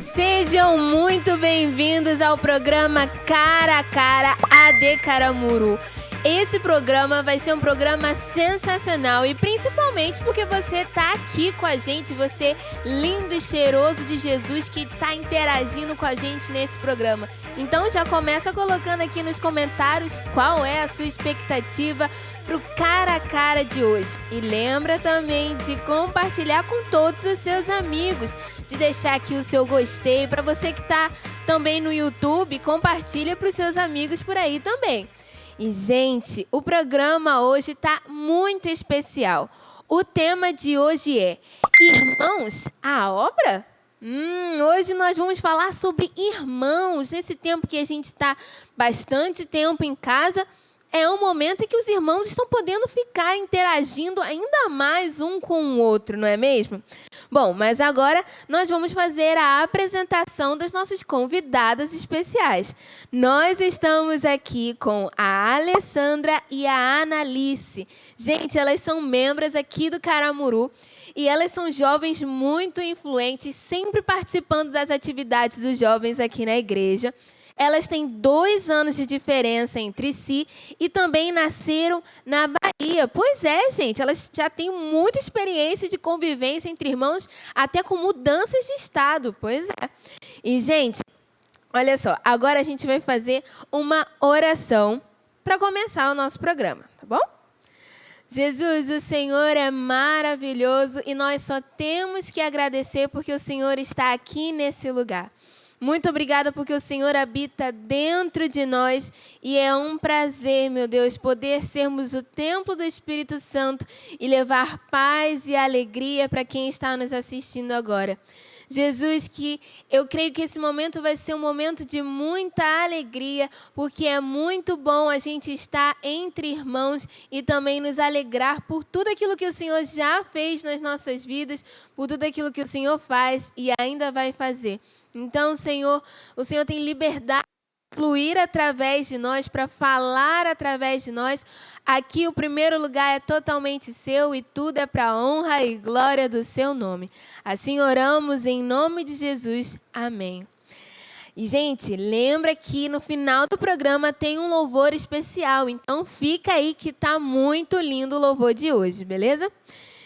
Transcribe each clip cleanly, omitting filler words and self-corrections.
Sejam muito bem-vindos ao programa Cara a Cara AD Caramuru. Esse programa vai ser um programa sensacional e principalmente porque você tá aqui com a gente, você lindo e cheiroso de Jesus que tá interagindo com a gente nesse programa. Então já começa colocando aqui nos comentários qual é a sua expectativa pro Cara a Cara de hoje. E lembra também de compartilhar com todos os seus amigos, de deixar aqui o seu gostei. Para você que tá também no YouTube, compartilha pros seus amigos por aí também. E, gente, o programa hoje tá muito especial. O tema de hoje é Irmãos, a obra? Hoje nós vamos falar sobre irmãos. Nesse tempo que a gente está bastante tempo em casa, é um momento em que os irmãos estão podendo ficar interagindo ainda mais um com o outro, não é mesmo? Bom, mas agora nós vamos fazer a apresentação das nossas convidadas especiais. Nós estamos aqui com a Alessandra e a Analice. Gente, elas são membros aqui do Caramuru e elas são jovens muito influentes, sempre participando das atividades dos jovens aqui na igreja. Elas têm 2 anos de diferença entre si e também nasceram na Bahia. Pois é, gente, elas já têm muita experiência de convivência entre irmãos, até com mudanças de estado. Pois é. E, gente, olha só, agora a gente vai fazer uma oração para começar o nosso programa, tá bom? Jesus, o Senhor é maravilhoso e nós só temos que agradecer porque o Senhor está aqui nesse lugar. Muito obrigada porque o Senhor habita dentro de nós e é um prazer, meu Deus, poder sermos o templo do Espírito Santo e levar paz e alegria para quem está nos assistindo agora. Jesus, que eu creio que esse momento vai ser um momento de muita alegria, porque é muito bom a gente estar entre irmãos e também nos alegrar por tudo aquilo que o Senhor já fez nas nossas vidas, por tudo aquilo que o Senhor faz e ainda vai fazer. Então, Senhor, o Senhor tem liberdade de fluir através de nós, para falar através de nós. Aqui o primeiro lugar é totalmente seu e tudo é para a honra e glória do seu nome. Assim oramos em nome de Jesus. Amém. E, gente, lembra que no final do programa tem um louvor especial. Então, fica aí que tá muito lindo o louvor de hoje, beleza?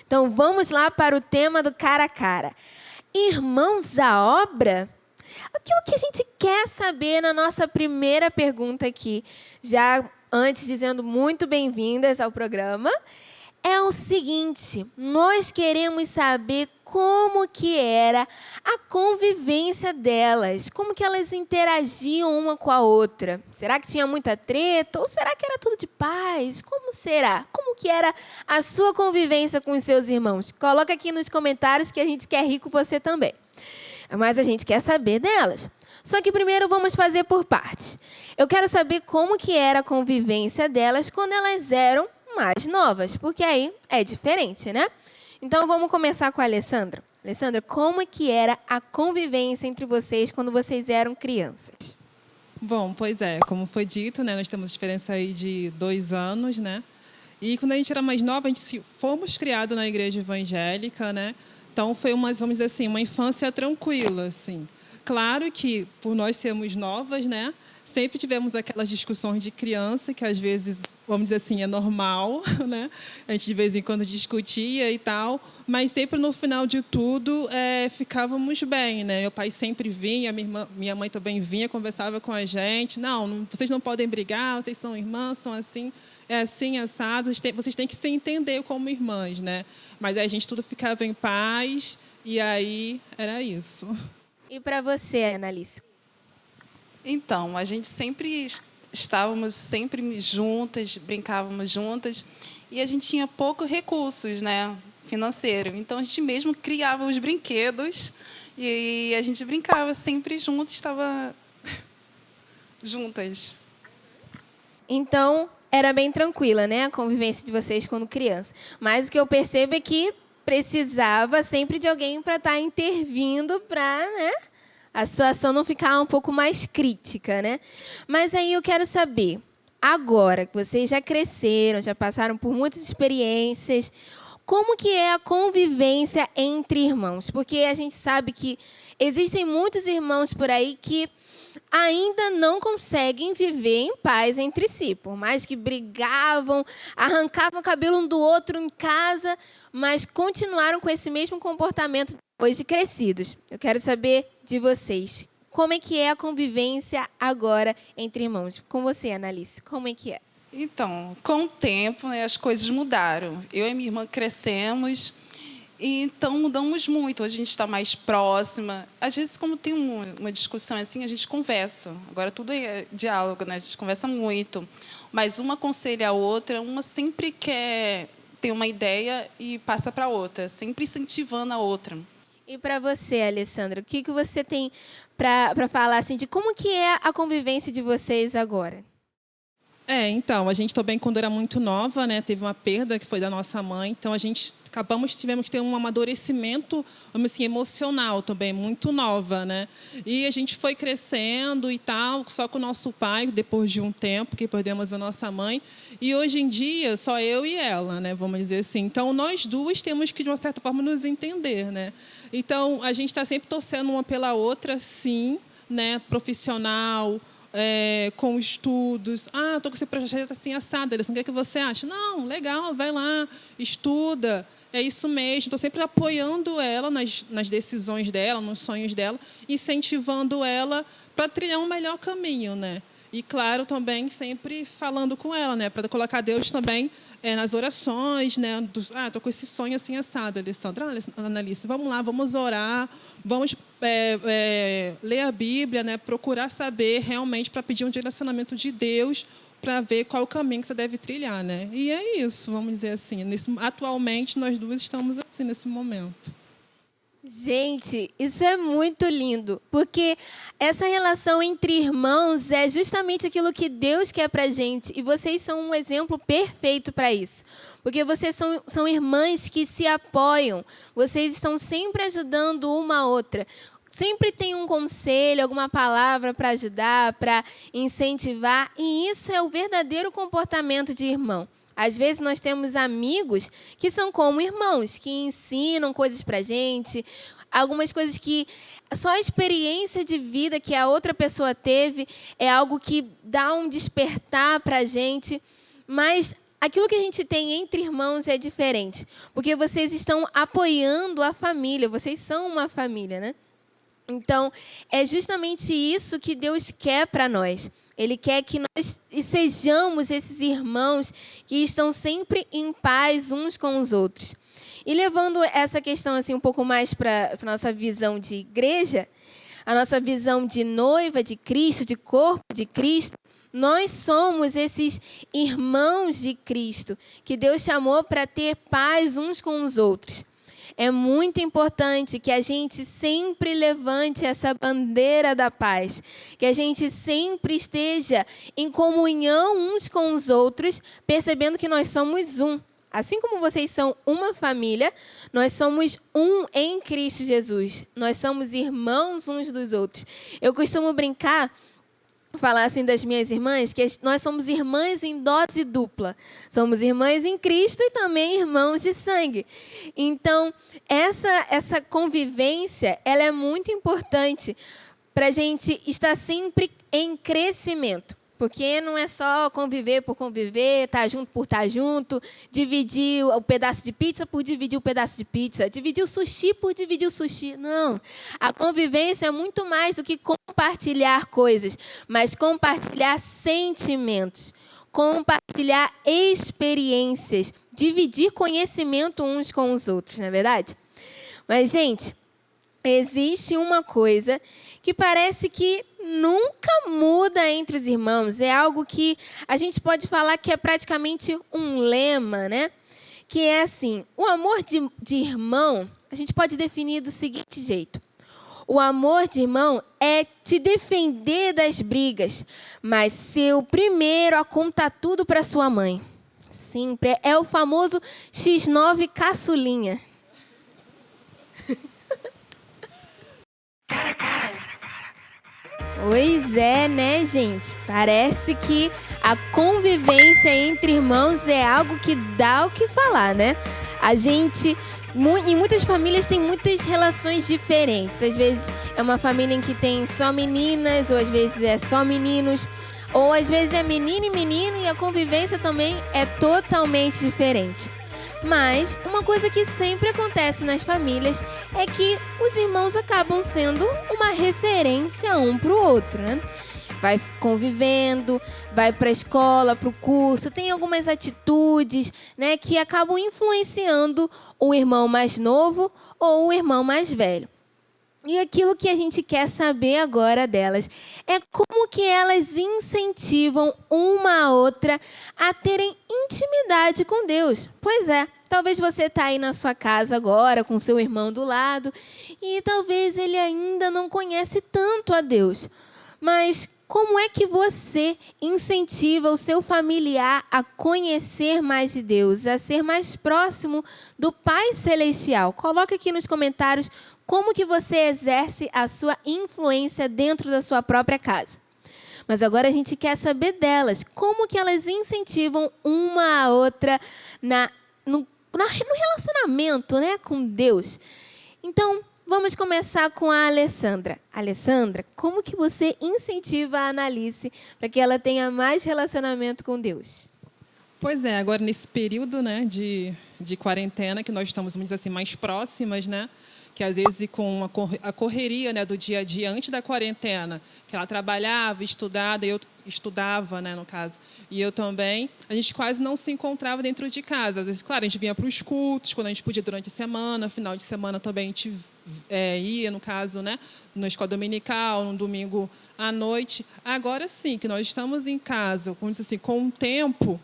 Então, vamos lá para o tema do Cara a Cara. Irmãos, a obra? Aquilo que a gente quer saber na nossa primeira pergunta aqui, já antes dizendo muito bem-vindas ao programa, é o seguinte: nós queremos saber como que era a convivência delas, como que elas interagiam uma com a outra. Será que tinha muita treta ou será que era tudo de paz? Como será? Como que era a sua convivência com os seus irmãos? Coloca aqui nos comentários que a gente quer rir com você também. Mas a gente quer saber delas. Só que primeiro vamos fazer por partes. Eu quero saber como que era a convivência delas quando elas eram mais novas, porque aí é diferente, né? Então vamos começar com a Alessandra. Alessandra, como que era a convivência entre vocês quando vocês eram crianças? Bom, pois é, como foi dito, né, nós temos diferença aí de 2 anos, né? E quando a gente era mais nova, fomos criados na igreja evangélica, né? Então foi vamos dizer assim, uma infância tranquila, assim. Claro que por nós sermos novas, né, sempre tivemos aquelas discussões de criança que às vezes, vamos dizer assim, é normal, né? A gente de vez em quando discutia e tal, mas sempre no final de tudo ficávamos bem, né? Meu pai sempre vinha, minha mãe também vinha, conversava com a gente. Não, vocês não podem brigar, vocês são irmãs, são assim, é assim, assado. Vocês têm que se entender como irmãs, né? Mas aí a gente tudo ficava em paz e aí era isso. E para você, Analice? Então, a gente sempre estávamos sempre juntas, brincávamos juntas e a gente tinha poucos recursos, né, financeiro. Então a gente mesmo criava os brinquedos e a gente brincava sempre junto, estava juntas. Então, era bem tranquila, né, a convivência de vocês quando criança. Mas o que eu percebo é que precisava sempre de alguém para estar intervindo para, né, a situação não ficar um pouco mais crítica, né? Mas aí eu quero saber, agora que vocês já cresceram, já passaram por muitas experiências, como que é a convivência entre irmãos? Porque a gente sabe que existem muitos irmãos por aí que ainda não conseguem viver em paz entre si. Por mais que brigavam, arrancavam o cabelo um do outro em casa, mas continuaram com esse mesmo comportamento depois de crescidos. Eu quero saber de vocês. Como é que é a convivência agora entre irmãos? Com você, Analice, como é que é? Então, com o tempo, né, as coisas mudaram. Eu e minha irmã crescemos, e então mudamos muito. Hoje a gente está mais próxima. Às vezes, como tem uma discussão assim, a gente conversa. Agora tudo é diálogo, né? A gente conversa muito. Mas uma aconselha a outra, uma sempre quer ter uma ideia e passa para a outra, sempre incentivando a outra. E para você, Alessandra, o que você tem para falar assim, de como que é a convivência de vocês agora? Então, a gente também, quando era muito nova, né, teve uma perda que foi da nossa mãe, então tivemos que ter um amadurecimento, vamos assim, emocional também, muito nova, né? E a gente foi crescendo e tal, só com o nosso pai, depois de um tempo que perdemos a nossa mãe, e hoje em dia só eu e ela, né, vamos dizer assim. Então, nós duas temos que, de uma certa forma, nos entender, né? Então, a gente está sempre torcendo uma pela outra, sim, né, profissional, com estudos. Estou com esse projeto assim assado, Alessandra, o que você acha? Não, legal, vai lá, estuda, é isso mesmo. Estou sempre apoiando ela nas decisões dela, nos sonhos dela, incentivando ela para trilhar um melhor caminho, né? E, claro, também sempre falando com ela, né, para colocar Deus também nas orações, né? Estou com esse sonho assim assado, Alessandra. Analice, vamos lá, vamos orar, vamos ler a Bíblia, né? Procurar saber realmente para pedir um direcionamento de Deus para ver qual o caminho que você deve trilhar, né? E é isso, vamos dizer assim. Atualmente, nós duas estamos assim nesse momento. Gente, isso é muito lindo, porque essa relação entre irmãos é justamente aquilo que Deus quer pra gente, e vocês são um exemplo perfeito para isso, porque vocês são irmãs que se apoiam, vocês estão sempre ajudando uma a outra, sempre tem um conselho, alguma palavra para ajudar, para incentivar, e isso é o verdadeiro comportamento de irmão. Às vezes nós temos amigos que são como irmãos, que ensinam coisas pra gente, algumas coisas que só a experiência de vida que a outra pessoa teve é algo que dá um despertar pra gente, mas aquilo que a gente tem entre irmãos é diferente, porque vocês estão apoiando a família, vocês são uma família, né? Então, é justamente isso que Deus quer para nós. Ele quer que nós sejamos esses irmãos que estão sempre em paz uns com os outros. E levando essa questão assim um pouco mais para a nossa visão de igreja, a nossa visão de noiva de Cristo, de corpo de Cristo, nós somos esses irmãos de Cristo que Deus chamou para ter paz uns com os outros. É muito importante que a gente sempre levante essa bandeira da paz, que a gente sempre esteja em comunhão uns com os outros, percebendo que nós somos um. Assim como vocês são uma família, nós somos um em Cristo Jesus. Nós somos irmãos uns dos outros. Eu costumo brincar, falar assim das minhas irmãs, que nós somos irmãs em dose dupla. Somos irmãs em Cristo e também irmãos de sangue. Então, essa convivência, ela é muito importante para a gente estar sempre em crescimento. Porque não é só conviver por conviver, estar junto por estar junto, dividir o pedaço de pizza por dividir o pedaço de pizza, dividir o sushi por dividir o sushi. Não. A convivência é muito mais do que compartilhar coisas, mas compartilhar sentimentos, compartilhar experiências, dividir conhecimento uns com os outros, não é verdade? Mas, gente, existe uma coisa que parece que nunca muda entre os irmãos. É algo que a gente pode falar que é praticamente um lema, né? Que é assim, o amor de irmão, a gente pode definir do seguinte jeito. O amor de irmão é te defender das brigas, mas ser o primeiro a contar tudo para sua mãe. Sempre. É o famoso X9 caçulinha. Cara a cara. Pois é, né, gente? Parece que a convivência entre irmãos é algo que dá o que falar, né? A gente, em muitas famílias, tem muitas relações diferentes. Às vezes é uma família em que tem só meninas, ou às vezes é só meninos, ou às vezes é menino e menino, e a convivência também é totalmente diferente. Mas uma coisa que sempre acontece nas famílias é que os irmãos acabam sendo uma referência um para o outro, né? Vai convivendo, vai para a escola, para o curso, tem algumas atitudes, né, que acabam influenciando o irmão mais novo ou o irmão mais velho. E aquilo que a gente quer saber agora delas é como que elas incentivam uma a outra a terem intimidade com Deus. Pois é, talvez você está aí na sua casa agora com seu irmão do lado e talvez ele ainda não conhece tanto a Deus. Mas como é que você incentiva o seu familiar a conhecer mais de Deus, a ser mais próximo do Pai Celestial? Coloca aqui nos comentários como que você exerce a sua influência dentro da sua própria casa. Mas agora a gente quer saber delas, como que elas incentivam uma a outra no relacionamento, né, com Deus. Então, vamos começar com a Alessandra. Alessandra, como que você incentiva a Analice para que ela tenha mais relacionamento com Deus? Pois é, agora nesse período, né, de quarentena, que nós estamos, vamos dizer assim, mais próximas, né? Que às vezes com a correria, né, do dia a dia, antes da quarentena, que ela trabalhava, eu estudava, né, no caso, e eu também, a gente quase não se encontrava dentro de casa. Às vezes, claro, a gente vinha para os cultos, quando a gente podia durante a semana, final de semana também a gente ia, no caso, né, na escola dominical, no domingo à noite. Agora sim, que nós estamos em casa, como disse assim, com o tempo,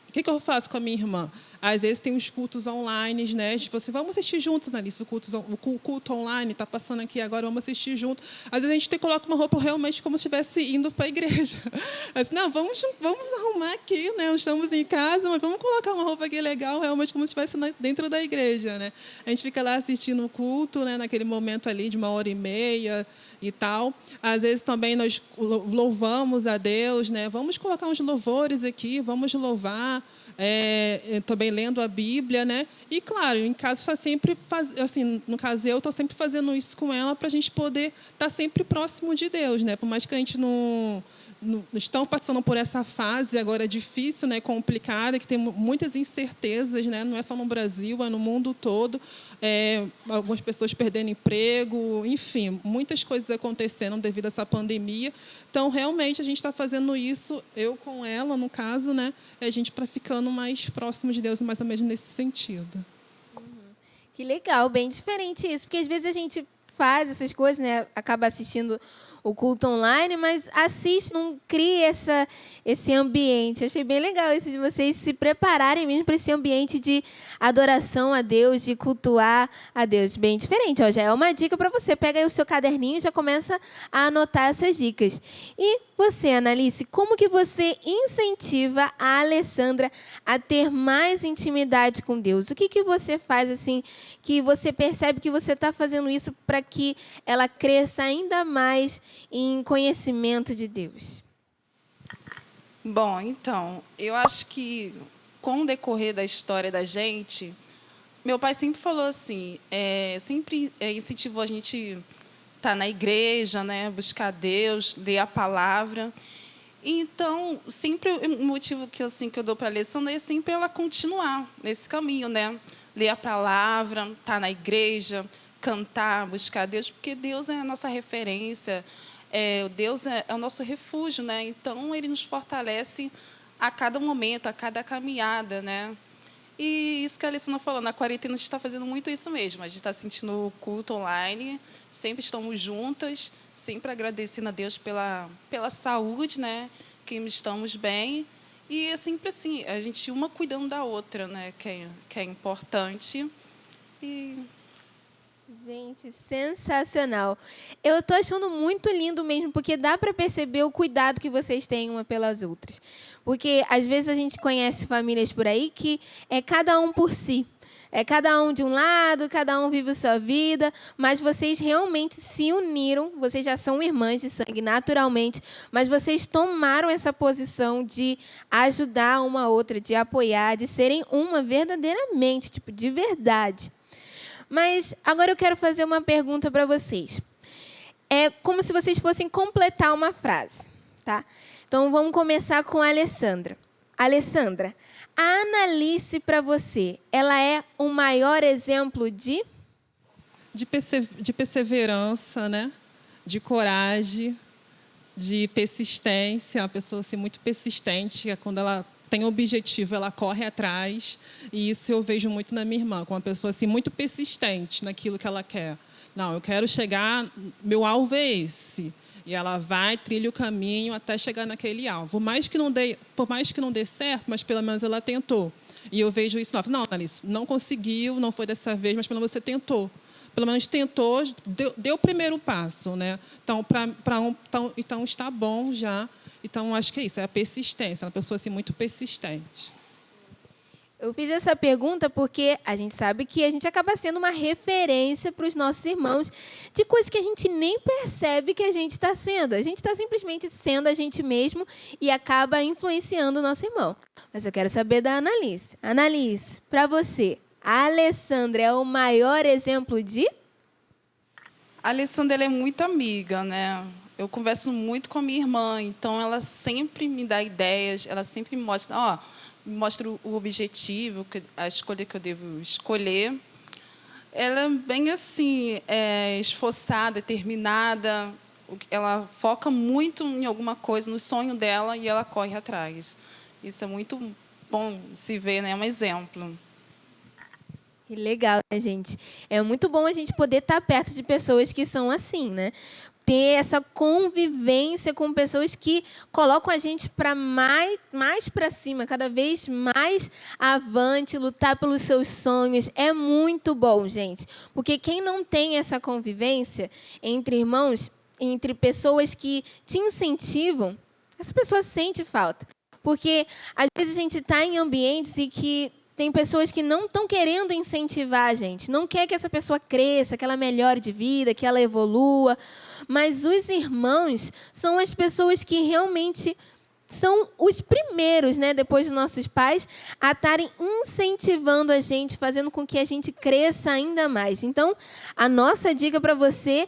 o que eu faço com a minha irmã? Às vezes tem os cultos online, né? Tipo assim, vamos assistir juntos, Analice, o culto online está passando aqui agora, vamos assistir juntos. Às vezes a gente coloca uma roupa realmente como se estivesse indo para a igreja. Assim, não, vamos arrumar aqui, né? Estamos em casa, mas vamos colocar uma roupa aqui legal, realmente como se estivesse dentro da igreja, né? A gente fica lá assistindo o culto, né? Naquele momento ali de 1h30 e tal. Às vezes também nós louvamos a Deus, né? Vamos colocar uns louvores aqui, vamos louvar. Também lendo a Bíblia, né? E claro, em casa está sempre assim, no caso eu estou sempre fazendo isso com ela para a gente poder estar sempre próximo de Deus, né? Por mais que a gente não estão passando por essa fase agora difícil, né, complicada, que tem muitas incertezas, né, não é só no Brasil, é no mundo todo, algumas pessoas perdendo emprego, enfim, muitas coisas acontecendo devido a essa pandemia. Então, realmente, a gente está fazendo isso, eu com ela, no caso, né, a gente para ficando mais próximo de Deus, mais ou menos nesse sentido. Que legal, bem diferente isso, porque às vezes a gente faz essas coisas, né, acaba assistindo o culto online, mas assiste, não cria esse ambiente. Achei bem legal isso de vocês se prepararem mesmo para esse ambiente de adoração a Deus, de cultuar a Deus. Bem diferente, ó, já é uma dica para você. Pega aí o seu caderninho e já começa a anotar essas dicas. E você, Analice, como que você incentiva a Alessandra a ter mais intimidade com Deus? O que você faz assim que você percebe que você está fazendo isso para que ela cresça ainda mais em conhecimento de Deus? Bom, então, eu acho que com o decorrer da história da gente, meu pai sempre falou assim, sempre incentivou a gente estar na igreja, né, buscar Deus, ler a palavra. Então, sempre o motivo que eu dou para a Alessandra é sempre ela continuar nesse caminho, né? Ler a palavra, estar na igreja, cantar, buscar Deus, porque Deus é a nossa referência, Deus é o nosso refúgio, né? Então, Ele nos fortalece a cada momento, a cada caminhada, né? E isso que a Alessandra falou, na quarentena a gente está fazendo muito isso mesmo. A gente está sentindo o culto online, sempre estamos juntas, sempre agradecendo a Deus pela saúde, né? Que estamos bem. E é sempre assim, a gente uma cuidando da outra, né? Que é importante. E... Gente, sensacional. Eu estou achando muito lindo mesmo, porque dá para perceber o cuidado que vocês têm uma pelas outras. Porque, às vezes, a gente conhece famílias por aí que é cada um por si. Cada um de um lado, cada um vive a sua vida, mas vocês realmente se uniram, vocês já são irmãs de sangue naturalmente, mas vocês tomaram essa posição de ajudar uma a outra, de apoiar, de serem uma verdadeiramente, tipo, de verdade. Mas agora eu quero fazer uma pergunta para vocês. É como se vocês fossem completar uma frase, tá? Então vamos começar com a Alessandra. Alessandra, a Analice, para você, ela é o maior exemplo de perseverança, né? De coragem, de persistência. Uma pessoa assim, muito persistente, quando ela tem objetivo, ela corre atrás. E isso eu vejo muito na minha irmã, com uma pessoa assim, muito persistente naquilo que ela quer. Não, eu quero chegar, meu alvo é esse. E ela vai, trilha o caminho até chegar naquele alvo. Por mais que não dê certo, mas pelo menos ela tentou. E eu vejo isso, não, Analice, não conseguiu, não foi dessa vez, mas pelo menos você tentou. Pelo menos tentou, deu o primeiro passo, né? Então está bom já. Então, acho que é isso, é a persistência, uma pessoa assim, muito persistente. Eu fiz essa pergunta porque a gente sabe que a gente acaba sendo uma referência para os nossos irmãos de coisas que a gente nem percebe que a gente está sendo. A gente está simplesmente sendo a gente mesmo e acaba influenciando o nosso irmão. Mas eu quero saber da Analice. Analice, para você, a Alessandra é o maior exemplo de? A Alessandra, ela é muito amiga, né? Eu converso muito com a minha irmã, então ela sempre me dá ideias, ela sempre me mostra, mostra o objetivo, a escolha que eu devo escolher. Ela é bem assim, esforçada, determinada. Ela foca muito em alguma coisa, no sonho dela, e ela corre atrás. Isso é muito bom se ver, né? É um exemplo. Que legal, né, gente? É muito bom a gente poder estar perto de pessoas que são assim, né? Ter essa convivência com pessoas que colocam a gente para mais para cima, cada vez mais avante, lutar pelos seus sonhos. É muito bom, gente. Porque quem não tem essa convivência entre irmãos, entre pessoas que te incentivam, essa pessoa sente falta. Porque, às vezes, a gente está em ambientes em que tem pessoas que não estão querendo incentivar a gente, não quer que essa pessoa cresça, que ela melhore de vida, que ela evolua. Mas os irmãos são as pessoas que realmente são os primeiros, né, depois dos nossos pais, a estarem incentivando a gente, fazendo com que a gente cresça ainda mais. Então, a nossa dica para você é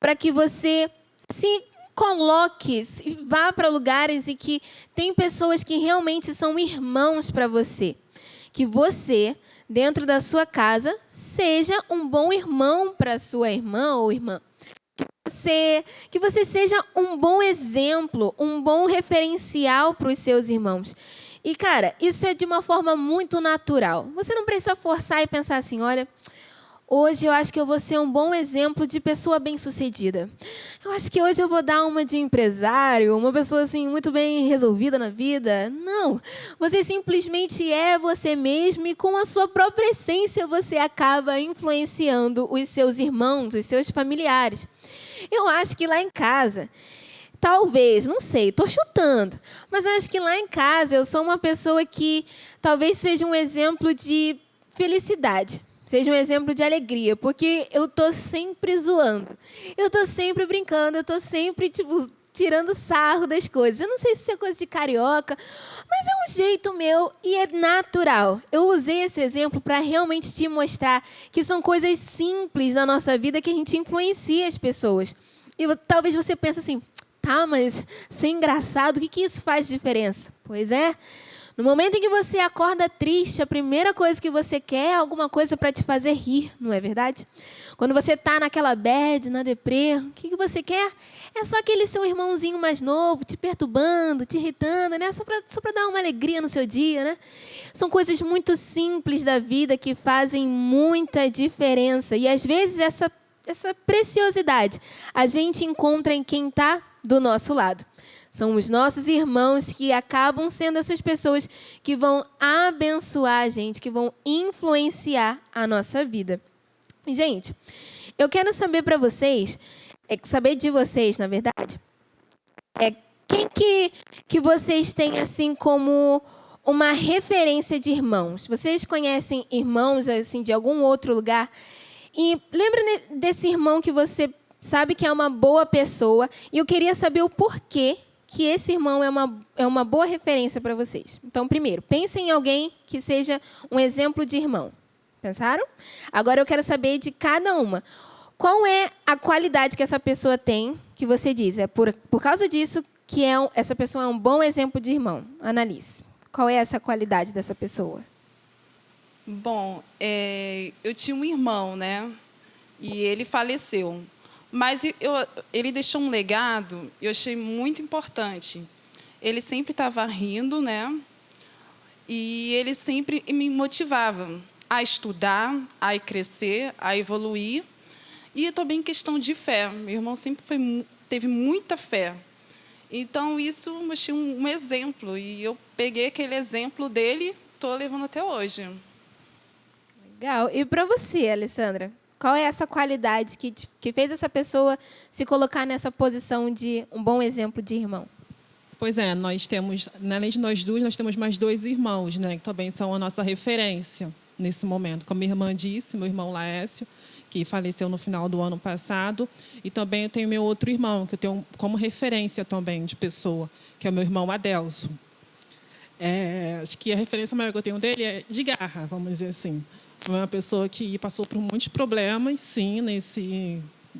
para que você se coloque, vá para lugares em que tem pessoas que realmente são irmãos para você. Que você, dentro da sua casa, seja um bom irmão para sua irmã ou irmã. Que você seja um bom exemplo, um bom referencial para os seus irmãos. E, cara, isso é de uma forma muito natural. Você não precisa forçar e pensar assim, olha, hoje eu acho que eu vou ser um bom exemplo de pessoa bem-sucedida. Eu acho que hoje eu vou dar uma de empresário, uma pessoa assim muito bem resolvida na vida. Não, você simplesmente é você mesmo e com a sua própria essência você acaba influenciando os seus irmãos, os seus familiares. Eu acho que lá em casa, talvez, não sei, estou chutando, mas eu acho que lá em casa eu sou uma pessoa que talvez seja um exemplo de felicidade. Seja um exemplo de alegria, porque eu tô sempre zoando. Eu tô sempre brincando, eu tô sempre, tirando sarro das coisas. Eu não sei se isso é coisa de carioca, mas é um jeito meu e é natural. Eu usei esse exemplo para realmente te mostrar que são coisas simples da nossa vida que a gente influencia as pessoas. E talvez você pense assim, tá, mas ser engraçado, o que isso faz diferença? Pois é. No momento em que você acorda triste, a primeira coisa que você quer é alguma coisa para te fazer rir, não é verdade? Quando você está naquela bad, na deprê, o que você quer? É só aquele seu irmãozinho mais novo, te perturbando, te irritando, né? Só para dar uma alegria no seu dia, né? São coisas muito simples da vida que fazem muita diferença. E às vezes essa preciosidade a gente encontra em quem está do nosso lado. São os nossos irmãos que acabam sendo essas pessoas que vão abençoar a gente, que vão influenciar a nossa vida. Gente, eu quero saber para vocês, saber de vocês, na verdade, quem que vocês têm assim como uma referência de irmãos? Vocês conhecem irmãos assim de algum outro lugar? E lembra desse irmão que você sabe que é uma boa pessoa, e eu queria saber o porquê que esse irmão é uma boa referência para vocês. Então, primeiro, pensem em alguém que seja um exemplo de irmão. Pensaram? Agora eu quero saber de cada uma. Qual é a qualidade que essa pessoa tem, que você diz? É por causa disso que essa pessoa é um bom exemplo de irmão. Annalise, qual é essa qualidade dessa pessoa? Bom, eu tinha um irmão, né? E ele faleceu. Mas ele deixou um legado, eu achei muito importante. Ele sempre estava rindo, né? E ele sempre me motivava a estudar, a crescer, a evoluir. E também em questão de fé. Meu irmão sempre teve muita fé. Então, isso eu achei um exemplo. E eu peguei aquele exemplo dele e estou levando até hoje. Legal. E para você, Alessandra? Qual é essa qualidade que fez essa pessoa se colocar nessa posição de um bom exemplo de irmão? Pois é, nós temos, além de nós duas, nós temos mais 2 irmãos, né, que também são a nossa referência nesse momento. Como minha irmã disse, meu irmão Laércio, que faleceu no final do ano passado, e também eu tenho meu outro irmão, que eu tenho como referência também de pessoa, que é o meu irmão Adelso. Acho que a referência maior que eu tenho dele é de garra, vamos dizer assim. Foi uma pessoa que passou por muitos problemas, sim,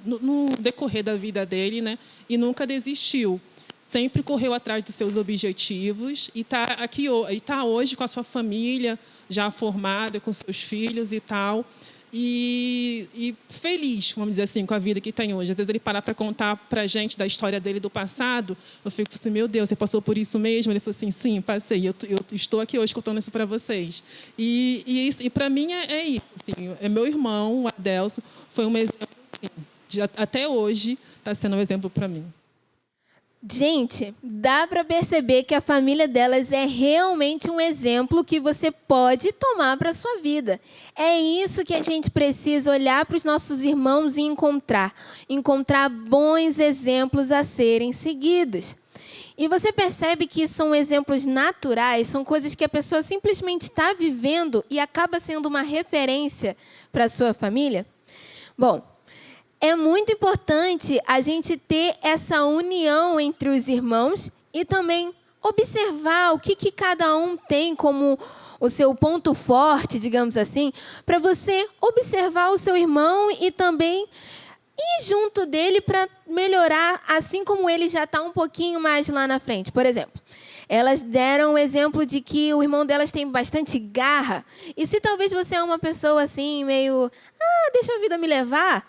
no decorrer da vida dele, né? E nunca desistiu. Sempre correu atrás dos seus objetivos e está hoje com a sua família, já formada, com seus filhos e tal. E feliz, vamos dizer assim, com a vida que tem hoje. Às vezes ele para para contar a gente da história dele do passado, eu fico assim, meu Deus, você passou por isso mesmo? Ele falou assim, sim, passei, eu estou aqui hoje contando isso para vocês. E para mim é isso, assim, é meu irmão, o Adelso, foi um exemplo, assim, até hoje está sendo um exemplo para mim. Gente, dá para perceber que a família delas é realmente um exemplo que você pode tomar para a sua vida. É isso que a gente precisa olhar para os nossos irmãos e encontrar bons exemplos a serem seguidos. E você percebe que são exemplos naturais, são coisas que a pessoa simplesmente está vivendo e acaba sendo uma referência para a sua família? Bom, é muito importante a gente ter essa união entre os irmãos e também observar o que cada um tem como o seu ponto forte, digamos assim, para você observar o seu irmão e também ir junto dele para melhorar, assim como ele já está um pouquinho mais lá na frente. Por exemplo, elas deram o exemplo de que o irmão delas tem bastante garra. E se talvez você é uma pessoa assim, meio, deixa a vida me levar,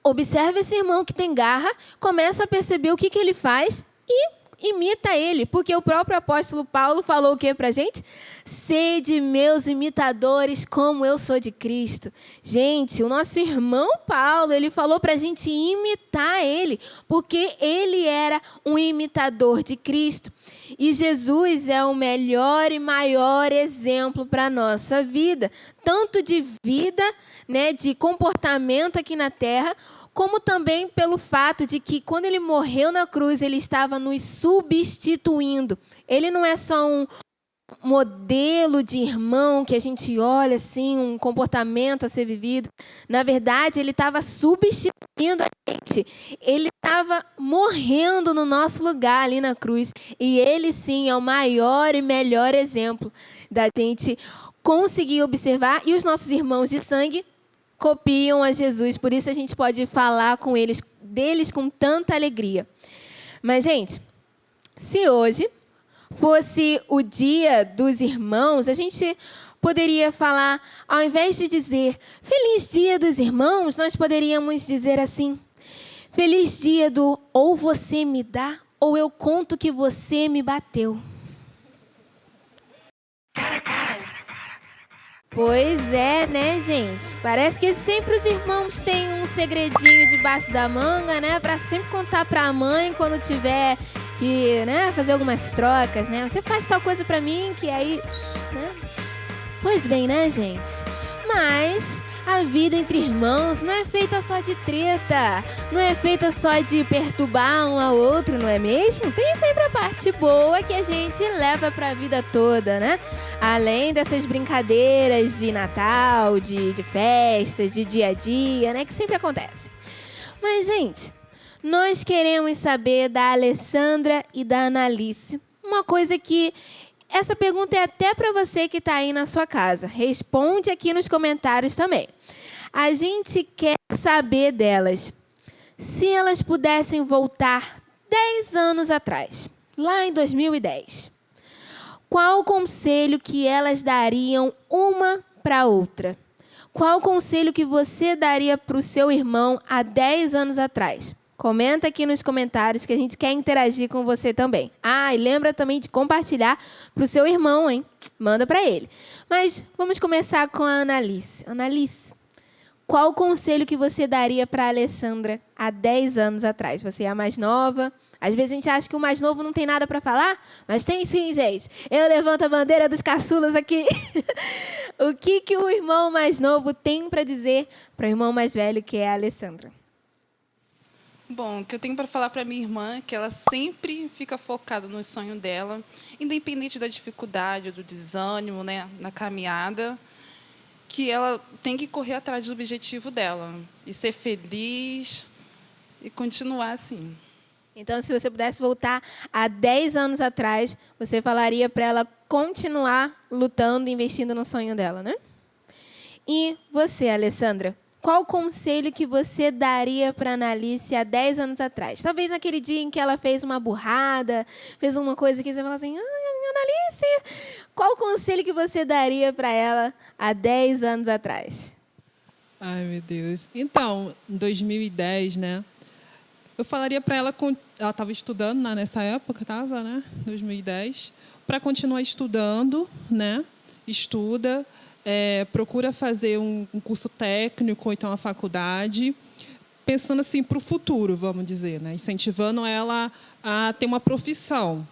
observe esse irmão que tem garra, começa a perceber o que ele faz e imita ele. Porque o próprio apóstolo Paulo falou o que para a gente? Sede meus imitadores como eu sou de Cristo. Gente, o nosso irmão Paulo, ele falou para a gente imitar ele, porque ele era um imitador de Cristo. E Jesus é o melhor e maior exemplo para a nossa vida, tanto de vida, né, de comportamento aqui na terra, como também pelo fato de que quando ele morreu na cruz, ele estava nos substituindo. Ele não é só um modelo de irmão que a gente olha assim, um comportamento a ser vivido. Na verdade, ele estava substituindo a gente. Ele estava morrendo no nosso lugar ali na cruz. E ele sim é o maior e melhor exemplo da gente conseguir observar. E os nossos irmãos de sangue copiam a Jesus. Por isso a gente pode falar com deles com tanta alegria. Mas, gente, se hoje fosse o dia dos irmãos, a gente poderia falar, ao invés de dizer Feliz Dia dos Irmãos, nós poderíamos dizer assim: Feliz dia do ou você me dá, ou eu conto que você me bateu. Pois é, né, gente? Parece que sempre os irmãos têm um segredinho debaixo da manga, né? Pra sempre contar pra mãe quando tiver que, né, fazer algumas trocas, né? Você faz tal coisa pra mim que aí, né? Pois bem, né, gente? Mas A vida entre irmãos não é feita só de treta, não é feita só de perturbar um ao outro, não é mesmo? Tem sempre a parte boa que a gente leva pra vida toda, né? Além dessas brincadeiras de Natal, de festas, de dia a dia, né? Que sempre acontece. Mas, gente, nós queremos saber da Alessandra e da Analice uma coisa que... Essa pergunta é até para você que está aí na sua casa. Responde aqui nos comentários também. A gente quer saber delas. Se elas pudessem voltar 10 anos atrás, lá em 2010, qual o conselho que elas dariam uma para a outra? Qual o conselho que você daria para o seu irmão há 10 anos atrás? Comenta aqui nos comentários que a gente quer interagir com você também. Ah, e lembra também de compartilhar para o seu irmão, hein? Manda para ele. Mas vamos começar com a Analice. Analice, qual o conselho que você daria para a Alessandra há 10 anos atrás? Você é a mais nova. Às vezes a gente acha que o mais novo não tem nada para falar, mas tem sim, gente. Eu levanto a bandeira dos caçulas aqui. O que o irmão mais novo tem para dizer para o irmão mais velho, que é a Alessandra? Bom, o que eu tenho para falar para minha irmã é que ela sempre fica focada no sonho dela, independente da dificuldade, do desânimo, né, na caminhada, que ela tem que correr atrás do objetivo dela e ser feliz e continuar assim. Então, se você pudesse voltar há 10 anos atrás, você falaria para ela continuar lutando, investindo no sonho dela, né? E você, Alessandra? Qual o conselho que você daria para a Analice há 10 anos atrás? Talvez naquele dia em que ela fez uma burrada, fez uma coisa que você fala assim, Analice, qual o conselho que você daria para ela há 10 anos atrás? Ai, meu Deus. Então, em 2010, né? Eu falaria para ela, ela estava estudando nessa época, estava, né? 2010, para continuar estudando, né? Estuda. Procura fazer um curso técnico ou então uma faculdade, pensando assim para o futuro, vamos dizer, né? Incentivando ela a ter uma profissão.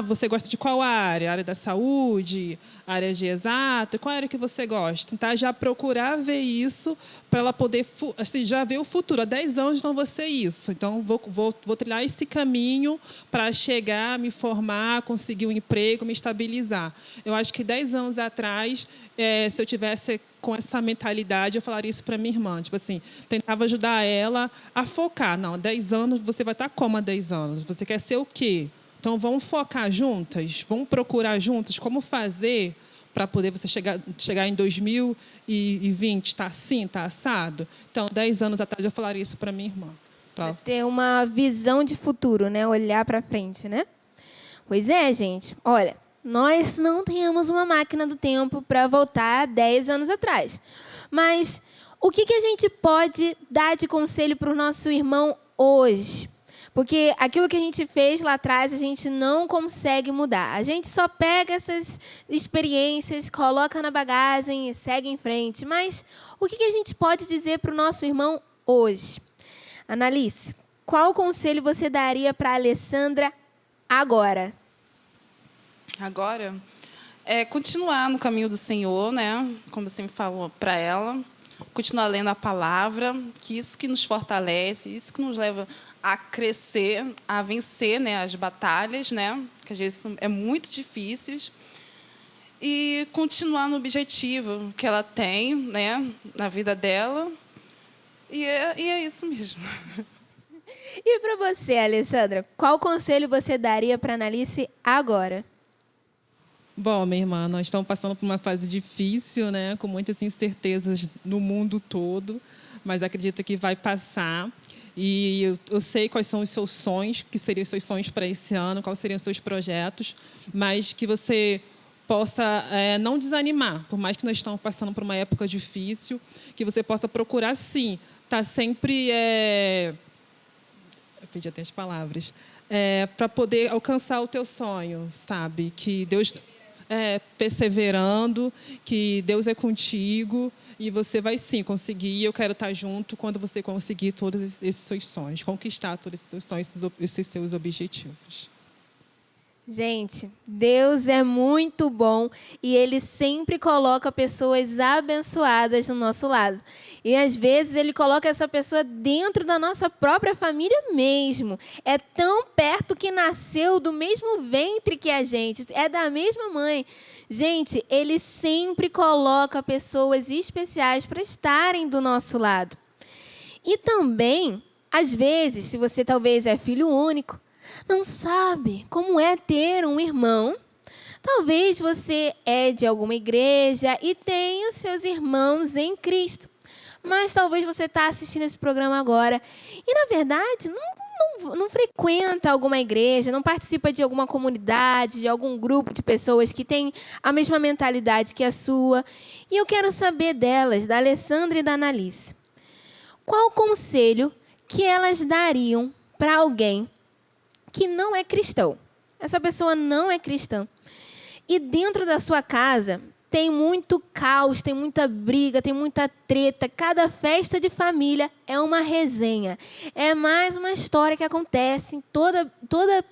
Você gosta de qual área? Área da saúde? Área de exato? Qual área que você gosta? Então, já procurar ver isso para ela poder assim, já ver o futuro. Há 10 anos não vou ser isso. Então, vou trilhar esse caminho para chegar, me formar, conseguir um emprego, me estabilizar. Eu acho que 10 anos atrás, se eu tivesse com essa mentalidade, eu falaria isso para minha irmã. Tipo assim, tentava ajudar ela a focar. Não, há 10 anos, você vai estar como há 10 anos? Você quer ser o quê? Então, vamos focar juntas, vamos procurar juntas como fazer para poder você chegar em 2020, está assim, está assado. Então, 10 anos atrás, eu falaria isso para minha irmã. Pra ter uma visão de futuro, né? Olhar para frente, né? Pois é, gente. Olha, nós não temos uma máquina do tempo para voltar 10 anos atrás. Mas o que a gente pode dar de conselho para o nosso irmão hoje? Porque aquilo que a gente fez lá atrás, a gente não consegue mudar. A gente só pega essas experiências, coloca na bagagem e segue em frente. Mas o que a gente pode dizer para o nosso irmão hoje? Analice, qual conselho você daria para a Alessandra agora? Agora, continuar no caminho do Senhor, né? Como você me falou para ela. Continuar lendo a palavra, que isso que nos fortalece, isso que nos leva a crescer, a vencer, né, as batalhas, né, que às vezes é muito difíceis, e continuar no objetivo que ela tem, né, na vida dela, e é isso mesmo. E para você, Alessandra, qual conselho você daria para a Analice agora? Bom, minha irmã, nós estamos passando por uma fase difícil, né, com muitas incertezas no mundo todo, mas acredito que vai passar. E eu sei quais são os seus sonhos, que seriam os seus sonhos para esse ano, quais seriam os seus projetos, mas que você possa não desanimar, por mais que nós estamos passando por uma época difícil, que você possa procurar, sim, estar sempre... Eu perdi até as palavras. Para poder alcançar o teu sonho, sabe? Que Deus... perseverando, que Deus é contigo e você vai sim conseguir. E eu quero estar junto quando você conseguir todos esses seus sonhos, conquistar todos esses seus sonhos, esses seus objetivos. Gente, Deus é muito bom e Ele sempre coloca pessoas abençoadas do nosso lado. E às vezes Ele coloca essa pessoa dentro da nossa própria família mesmo. É tão perto que nasceu do mesmo ventre que a gente, é da mesma mãe. Gente, Ele sempre coloca pessoas especiais para estarem do nosso lado. E também, às vezes, se você talvez é filho único, não sabe como é ter um irmão. Talvez você é de alguma igreja e tenha os seus irmãos em Cristo. Mas talvez você está assistindo esse programa agora e, na verdade, não frequenta alguma igreja, não participa de alguma comunidade, de algum grupo de pessoas que têm a mesma mentalidade que a sua. E eu quero saber delas, da Alessandra e da Analice. Qual o conselho que elas dariam para alguém que não é cristão? Essa pessoa não é cristã. E dentro da sua casa tem muito caos, tem muita briga, tem muita treta. Cada festa de família é uma resenha. É mais uma história que acontece em toda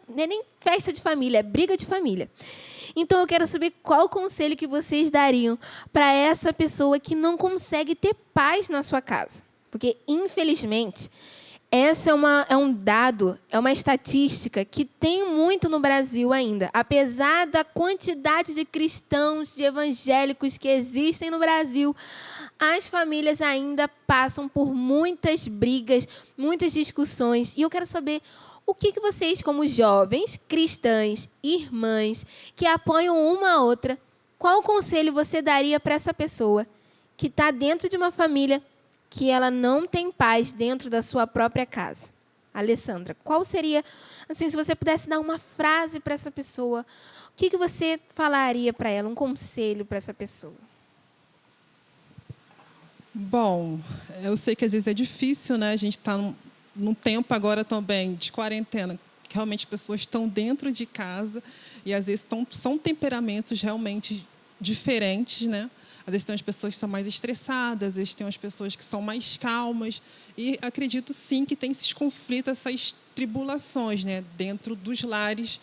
não é nem festa de família, é briga de família. Então eu quero saber qual o conselho que vocês dariam para essa pessoa que não consegue ter paz na sua casa. Porque, infelizmente, essa é um dado, é uma estatística que tem muito no Brasil ainda. Apesar da quantidade de cristãos, de evangélicos que existem no Brasil, as famílias ainda passam por muitas brigas, muitas discussões. E eu quero saber o que vocês, como jovens, cristãs, irmãs, que apoiam uma a outra, qual conselho você daria para essa pessoa que está dentro de uma família que ela não tem paz dentro da sua própria casa? Alessandra, qual seria, assim, se você pudesse dar uma frase para essa pessoa, o que você falaria para ela, um conselho para essa pessoa? Bom, eu sei que às vezes é difícil, né? A gente está num tempo agora também de quarentena, que realmente as pessoas estão dentro de casa e às vezes são temperamentos realmente diferentes, né? Às vezes tem as pessoas que são mais estressadas, às vezes tem as pessoas que são mais calmas. E acredito, sim, que tem esses conflitos, essas tribulações, né, dentro dos lares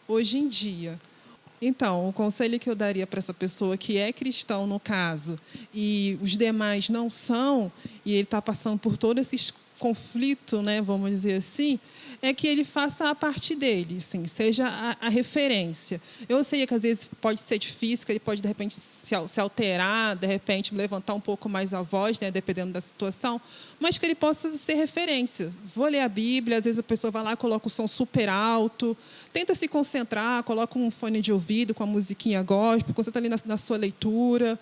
hoje em dia. Então, o conselho que eu daria para essa pessoa que é cristão, no caso, e os demais não são, e ele está passando por todo esse conflito, né, vamos dizer assim, é que ele faça a parte dele, assim, seja a referência. Eu sei que às vezes pode ser difícil, que ele pode de repente se alterar, de repente levantar um pouco mais a voz, né, dependendo da situação, mas que ele possa ser referência. Vou ler a Bíblia, às vezes a pessoa vai lá e coloca o som super alto, tenta se concentrar, coloca um fone de ouvido com a musiquinha gospel, concentra ali na sua leitura.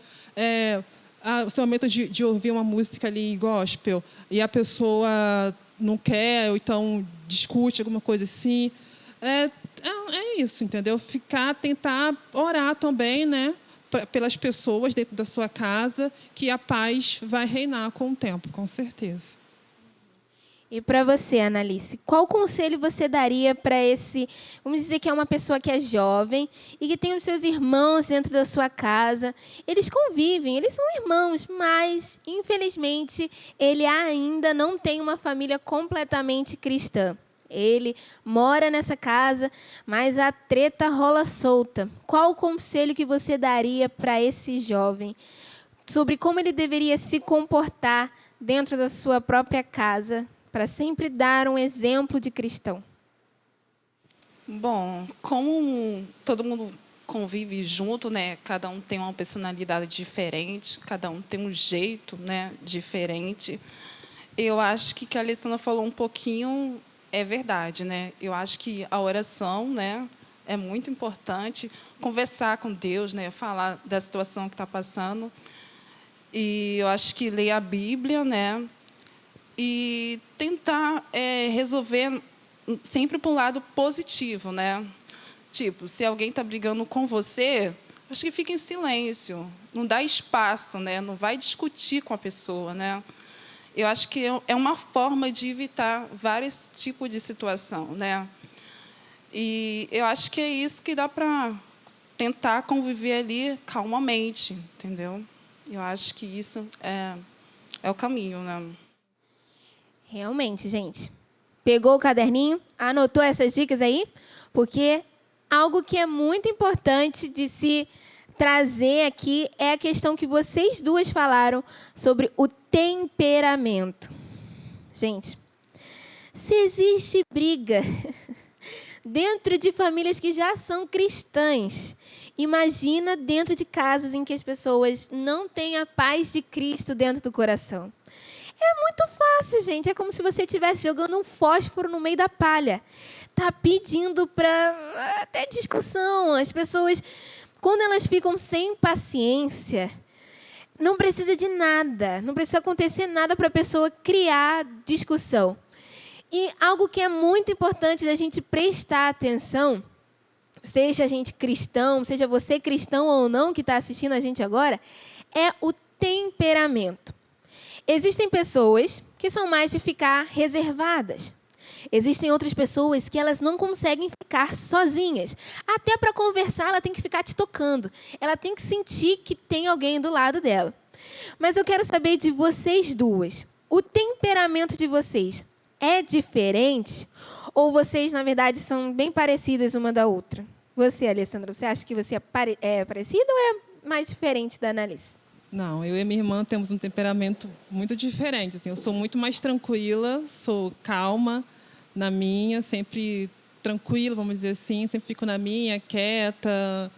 O seu momento de ouvir uma música ali gospel e a pessoa não quer, ou então discute alguma coisa assim. É isso, entendeu? Tentar orar também, né, pelas pessoas dentro da sua casa, que a paz vai reinar com o tempo, com certeza. E para você, Analice, qual conselho você daria para esse, vamos dizer que é uma pessoa que é jovem e que tem os seus irmãos dentro da sua casa? Eles convivem, eles são irmãos, mas, infelizmente, ele ainda não tem uma família completamente cristã. Ele mora nessa casa, mas a treta rola solta. Qual o conselho que você daria para esse jovem sobre como ele deveria se comportar dentro da sua própria casa, para sempre dar um exemplo de cristão? Bom, como todo mundo convive junto, né? Cada um tem uma personalidade diferente, cada um tem um jeito, né, diferente. Eu acho que a Alessandra falou um pouquinho é verdade, né? Eu acho que a oração, né, é muito importante. Conversar com Deus, né, falar da situação que está passando. E eu acho que ler a Bíblia, né, e tentar resolver sempre para um lado positivo, né? Tipo, se alguém está brigando com você, acho que fica em silêncio, não dá espaço, né? Não vai discutir com a pessoa, né? Eu acho que é uma forma de evitar vários tipos de situação, né? E eu acho que é isso que dá para tentar conviver ali calmamente, entendeu? Eu acho que isso é o caminho, né? Realmente, gente. Pegou o caderninho? Anotou essas dicas aí? Porque algo que é muito importante de se trazer aqui é a questão que vocês duas falaram sobre o temperamento. Gente, se existe briga dentro de famílias que já são cristãs, imagina dentro de casas em que as pessoas não têm a paz de Cristo dentro do coração. É muito fácil, gente. É como se você estivesse jogando um fósforo no meio da palha. Tá pedindo para até discussão. As pessoas, quando elas ficam sem paciência, não precisa de nada. Não precisa acontecer nada para a pessoa criar discussão. E algo que é muito importante da gente prestar atenção, seja a gente cristão, seja você cristão ou não que está assistindo a gente agora, é o temperamento. Existem pessoas que são mais de ficar reservadas. Existem outras pessoas que elas não conseguem ficar sozinhas. Até para conversar, ela tem que ficar te tocando. Ela tem que sentir que tem alguém do lado dela. Mas eu quero saber de vocês duas. O temperamento de vocês é diferente? Ou vocês, na verdade, são bem parecidas uma da outra? Você, Alessandra, você acha que você é parecida ou é mais diferente da Annalise? Não, eu e minha irmã temos um temperamento muito diferente. Assim, eu sou muito mais tranquila, sou calma na minha, sempre tranquila, vamos dizer assim, sempre fico na minha, quieta.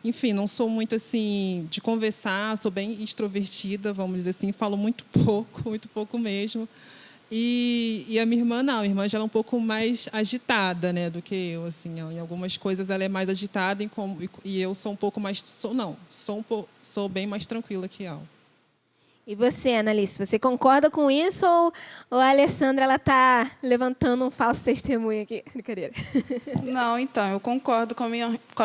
Enfim, não sou muito assim de conversar, sou bem extrovertida, vamos dizer assim, falo muito pouco mesmo. E a minha irmã não, a minha irmã já é um pouco mais agitada, né, do que eu, assim, em algumas coisas ela é mais agitada e eu sou um pouco mais, sou bem mais tranquila que ela. E você, Annalise, você concorda com isso ou a Alessandra ela tá levantando um falso testemunho aqui? Brincadeira. Não, então, eu concordo com a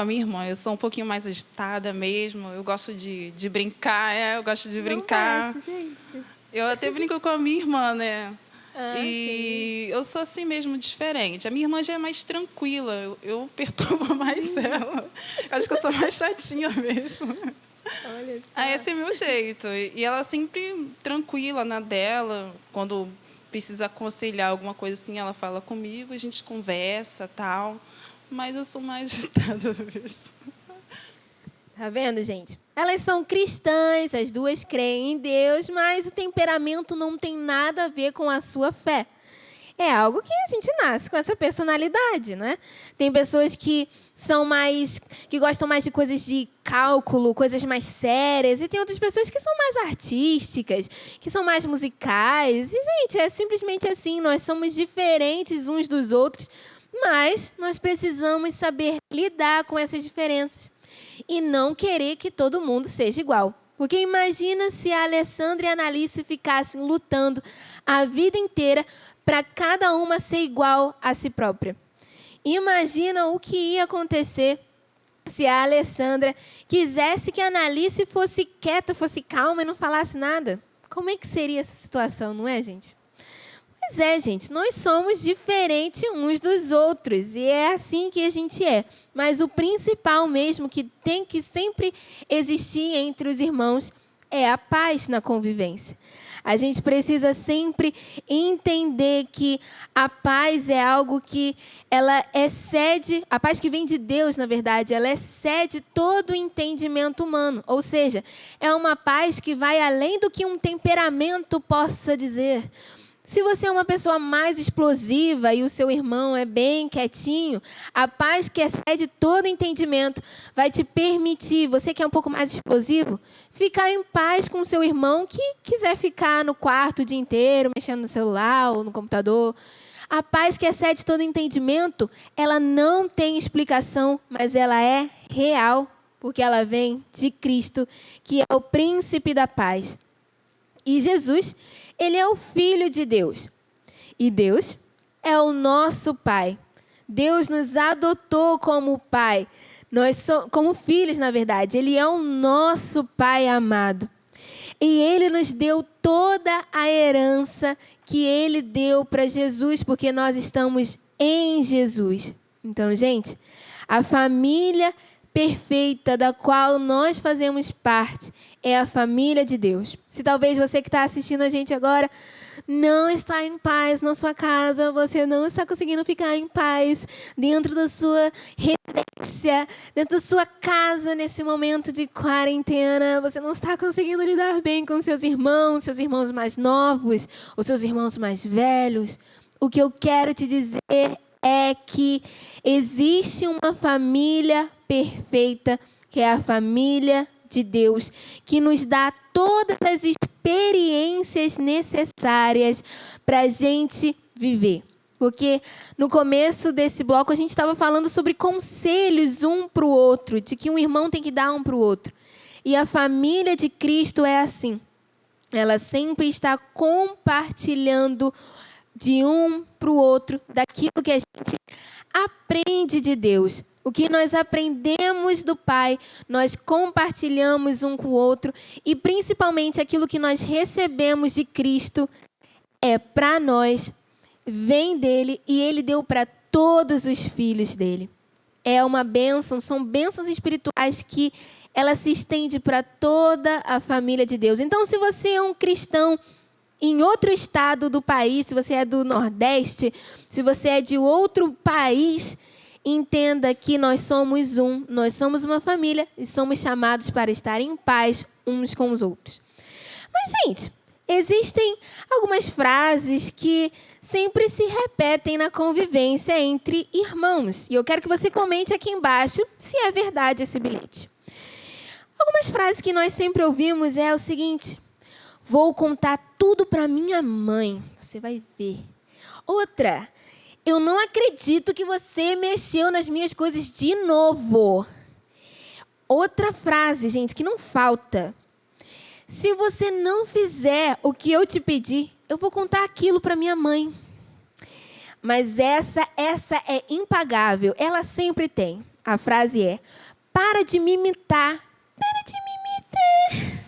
minha irmã. Eu sou um pouquinho mais agitada mesmo. Eu gosto de brincar, eu gosto de brincar. Não parece, gente. Eu até brinco com a minha irmã, né? Sim. Eu sou assim mesmo, diferente. A minha irmã já é mais tranquila. Eu perturbo mais ela. Acho que eu sou mais chatinha mesmo. Olha só. Ah, esse é meu jeito. E ela sempre tranquila na dela. Quando precisa aconselhar alguma coisa assim, ela fala comigo, a gente conversa, tal. Mas eu sou mais agitada mesmo. Tá vendo, gente? Elas são cristãs, as duas creem em Deus, mas o temperamento não tem nada a ver com a sua fé. É algo que a gente nasce com essa personalidade, né? Tem pessoas que gostam mais de coisas de cálculo, coisas mais sérias, e tem outras pessoas que são mais artísticas, que são mais musicais. E, gente, é simplesmente assim, nós somos diferentes uns dos outros, mas nós precisamos saber lidar com essas diferenças e não querer que todo mundo seja igual. Porque imagina se a Alessandra e a Annalise ficassem lutando a vida inteira para cada uma ser igual a si própria. Imagina o que ia acontecer se a Alessandra quisesse que a Annalise fosse quieta, fosse calma e não falasse nada. Como é que seria essa situação, não é, gente? Pois é, gente, nós somos diferentes uns dos outros e é assim que a gente é. Mas o principal mesmo que tem que sempre existir entre os irmãos é a paz na convivência. A gente precisa sempre entender que a paz é algo que ela excede, a paz que vem de Deus, na verdade, ela excede todo o entendimento humano. Ou seja, é uma paz que vai além do que um temperamento possa dizer. Se você é uma pessoa mais explosiva e o seu irmão é bem quietinho, a paz que excede todo entendimento vai te permitir, você que é um pouco mais explosivo, ficar em paz com o seu irmão que quiser ficar no quarto o dia inteiro, mexendo no celular ou no computador. A paz que excede todo entendimento, ela não tem explicação, mas ela é real, porque ela vem de Cristo, que é o príncipe da paz. E Jesus, ele é o Filho de Deus. E Deus é o nosso Pai. Deus nos adotou como Pai. Nós somos como filhos, na verdade. Ele é o nosso Pai amado. E Ele nos deu toda a herança que Ele deu para Jesus, porque nós estamos em Jesus. Então, gente, a família perfeita da qual nós fazemos parte é a família de Deus. Se talvez você que está assistindo a gente agora não está em paz na sua casa, você não está conseguindo ficar em paz dentro da sua residência, dentro da sua casa nesse momento de quarentena, você não está conseguindo lidar bem com seus irmãos mais novos ou seus irmãos mais velhos, o que eu quero te dizer é que existe uma família perfeita, que é a família de Deus, que nos dá todas as experiências necessárias para a gente viver. Porque no começo desse bloco a gente estava falando sobre conselhos um para o outro, de que um irmão tem que dar um para o outro. E a família de Cristo é assim. Ela sempre está compartilhando de um para o outro daquilo que a gente aprende de Deus. O que nós aprendemos do Pai, nós compartilhamos um com o outro. E principalmente aquilo que nós recebemos de Cristo é para nós, vem dele e ele deu para todos os filhos dele. É uma bênção, são bênçãos espirituais que ela se estende para toda a família de Deus. Então, se você é um cristão em outro estado do país, se você é do Nordeste, se você é de outro país, entenda que nós somos uma família e somos chamados para estar em paz uns com os outros. Mas, gente, existem algumas frases que sempre se repetem na convivência entre irmãos. E eu quero que você comente aqui embaixo se é verdade esse bilhete. Algumas frases que nós sempre ouvimos é o seguinte: vou contar tudo para minha mãe, você vai ver. Outra: eu não acredito que você mexeu nas minhas coisas de novo. Outra frase, gente, que não falta: se você não fizer o que eu te pedi, eu vou contar aquilo para minha mãe. Mas essa é impagável. Ela sempre tem. A frase é: para de me imitar. Para de me imitar.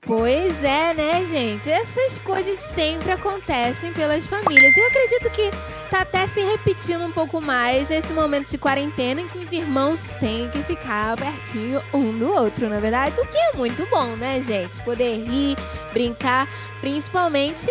Pois é, né, gente? Essas coisas sempre acontecem pelas famílias. Eu acredito que tá até se repetindo um pouco mais nesse momento de quarentena em que os irmãos têm que ficar pertinho um do outro, na verdade. O que é muito bom, né, gente? Poder rir, brincar, principalmente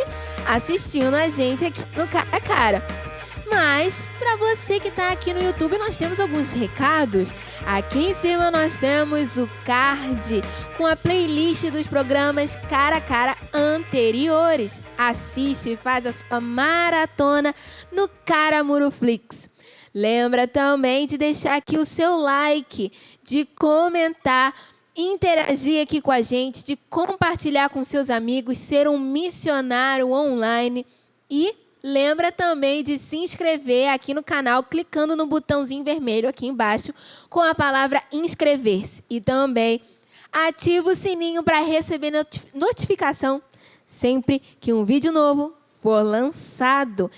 assistindo a gente aqui no Cara a Cara. Mas, para você que está aqui no YouTube, nós temos alguns recados. Aqui em cima nós temos o card com a playlist dos programas Cara a Cara anteriores. Assiste e faz a sua maratona no Caramuruflix. Lembra também de deixar aqui o seu like, de comentar, interagir aqui com a gente, de compartilhar com seus amigos, ser um missionário online e lembra também de se inscrever aqui no canal, clicando no botãozinho vermelho aqui embaixo com a palavra inscrever-se. E também ativa o sininho para receber notificação sempre que um vídeo novo for lançado.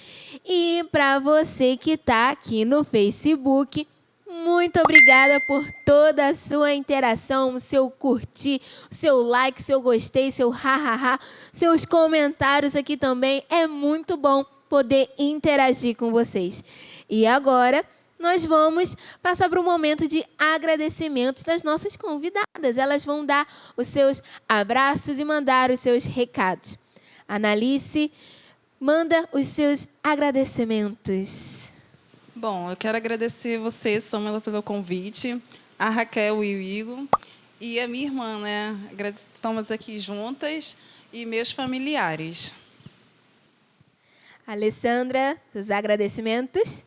E para você que está aqui no Facebook, muito obrigada por toda a sua interação, o seu curtir, o seu like, seu gostei, seu hahaha, seus comentários aqui também. É muito bom poder interagir com vocês. E agora nós vamos passar para um momento de agradecimentos das nossas convidadas. Elas vão dar os seus abraços e mandar os seus recados. Analice, manda os seus agradecimentos. Bom, eu quero agradecer você, Samela, pelo convite, a Raquel e o Igor, e a minha irmã, né? Estamos aqui juntas, e meus familiares. Alessandra, seus agradecimentos.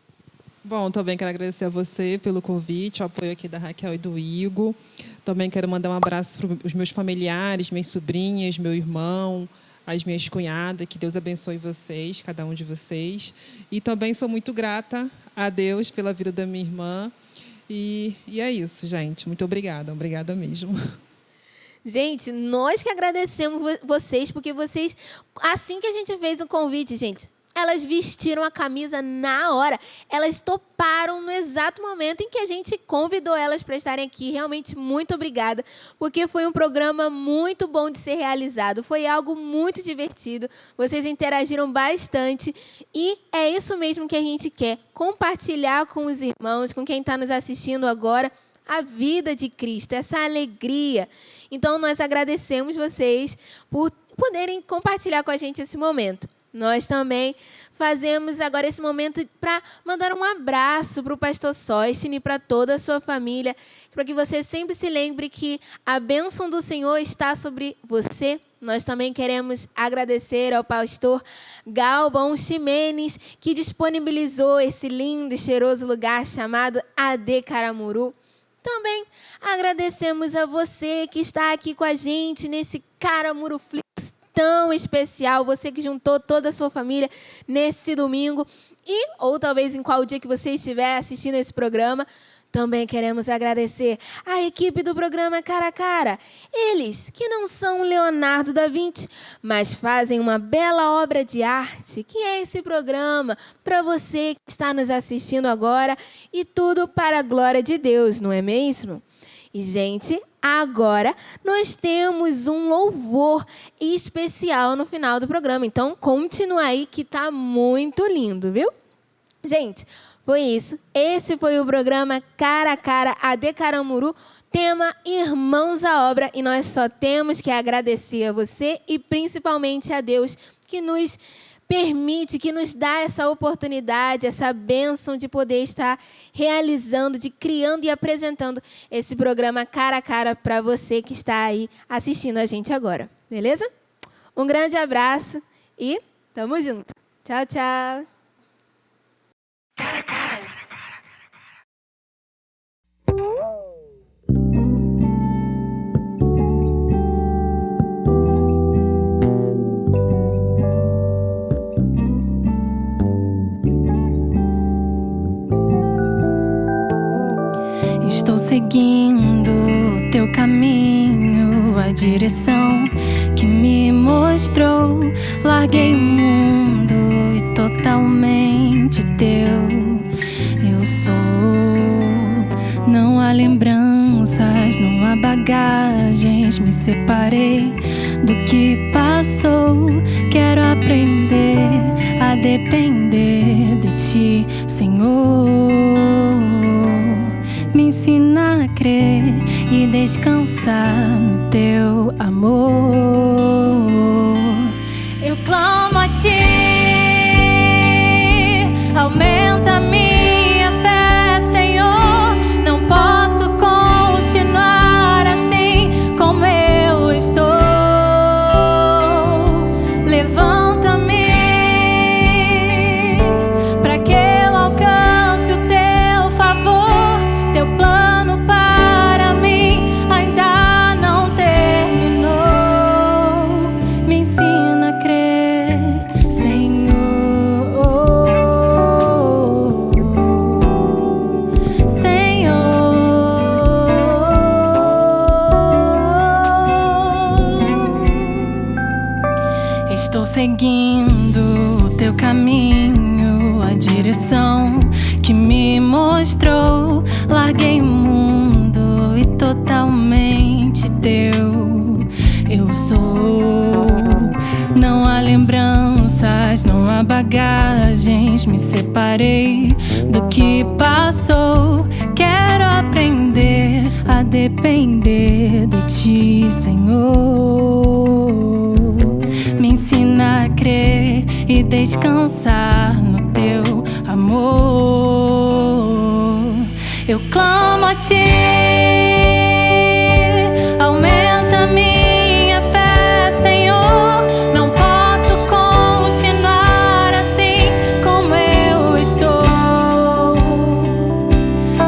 Bom, também quero agradecer a você pelo convite, o apoio aqui da Raquel e do Igor. Também quero mandar um abraço para os meus familiares, minhas sobrinhas, meu irmão, as minhas cunhadas, que Deus abençoe vocês, cada um de vocês. E também sou muito grata a Deus pela vida da minha irmã. E é isso, gente. Muito obrigada. Obrigada mesmo. Gente, nós que agradecemos vocês, porque vocês, assim que a gente fez o convite, gente, elas vestiram a camisa na hora. Elas toparam no exato momento em que a gente convidou elas para estarem aqui. Realmente, muito obrigada, porque foi um programa muito bom de ser realizado. Foi algo muito divertido. Vocês interagiram bastante e é isso mesmo que a gente quer. Compartilhar com os irmãos, com quem está nos assistindo agora, a vida de Cristo, essa alegria. Então, nós agradecemos vocês por poderem compartilhar com a gente esse momento. Nós também fazemos agora esse momento para mandar um abraço para o pastor Sostene e para toda a sua família, para que você sempre se lembre que a bênção do Senhor está sobre você. Nós também queremos agradecer ao pastor Galbão Ximenes, que disponibilizou esse lindo e cheiroso lugar chamado AD Caramuru. Também agradecemos a você que está aqui com a gente nesse Caramuru Flix tão especial, você que juntou toda a sua família nesse domingo ou talvez em qual dia que você estiver assistindo esse programa. Também queremos agradecer a equipe do programa Cara a Cara. Eles que não são Leonardo da Vinci, mas fazem uma bela obra de arte, que é esse programa para você que está nos assistindo agora, e tudo para a glória de Deus, não é mesmo? E, gente, agora nós temos um louvor especial no final do programa. Então, continua aí que tá muito lindo, viu? Gente, foi isso. Esse foi o programa Cara a Cara AD Caramuru, tema Irmãos à Obra. E nós só temos que agradecer a você e principalmente a Deus que nos permite, que nos dá essa oportunidade, essa bênção de poder estar realizando, de criando e apresentando esse programa Cara a Cara para você que está aí assistindo a gente agora. Beleza? Um grande abraço e tamo junto. Tchau, tchau. Cara a Cara. Estou seguindo o teu caminho, a direção que me mostrou. Larguei o mundo e totalmente teu eu sou. Não há lembranças, não há bagagens. Me separei do que passou. Quero aprender a depender de ti, Senhor. Me ensina a crer e descansar no teu amor. Eu clamo a ti, aumenta minha fé, Senhor. Não posso continuar assim como eu estou. Levanta-me para que eu alcance o teu favor. Teu plano para mim ainda não terminou. Me ensina a crer, Senhor. Senhor, estou seguindo o teu caminho, a direção que me mostrou. Larguei o mundo e totalmente teu eu sou. Não há lembranças, não há bagagens. Me separei do que passou. Quero aprender a depender de ti, Senhor. Me ensina a crer e descansar no teu amor. Eu clamo a ti, aumenta minha fé, Senhor. Não posso continuar assim como eu estou.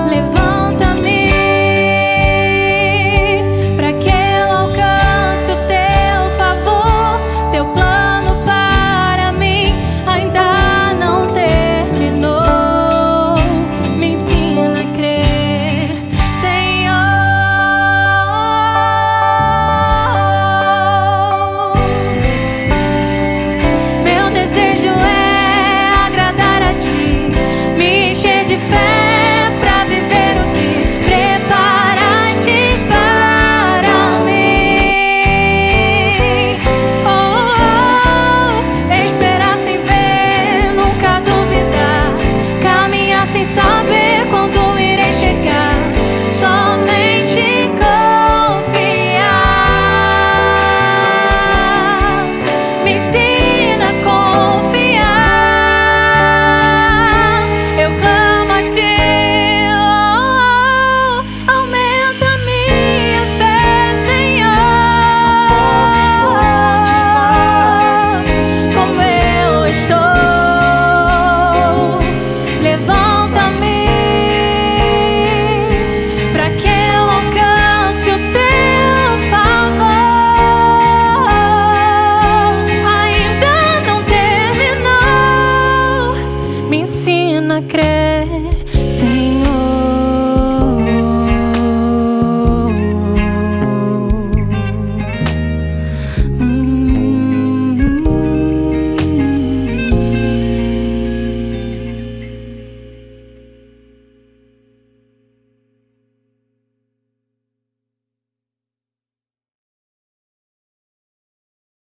Levanta-me para que eu alcance o teu favor. Teu plano para mim ainda não terminou. Me ensina a crer, Senhor. ensina a crer.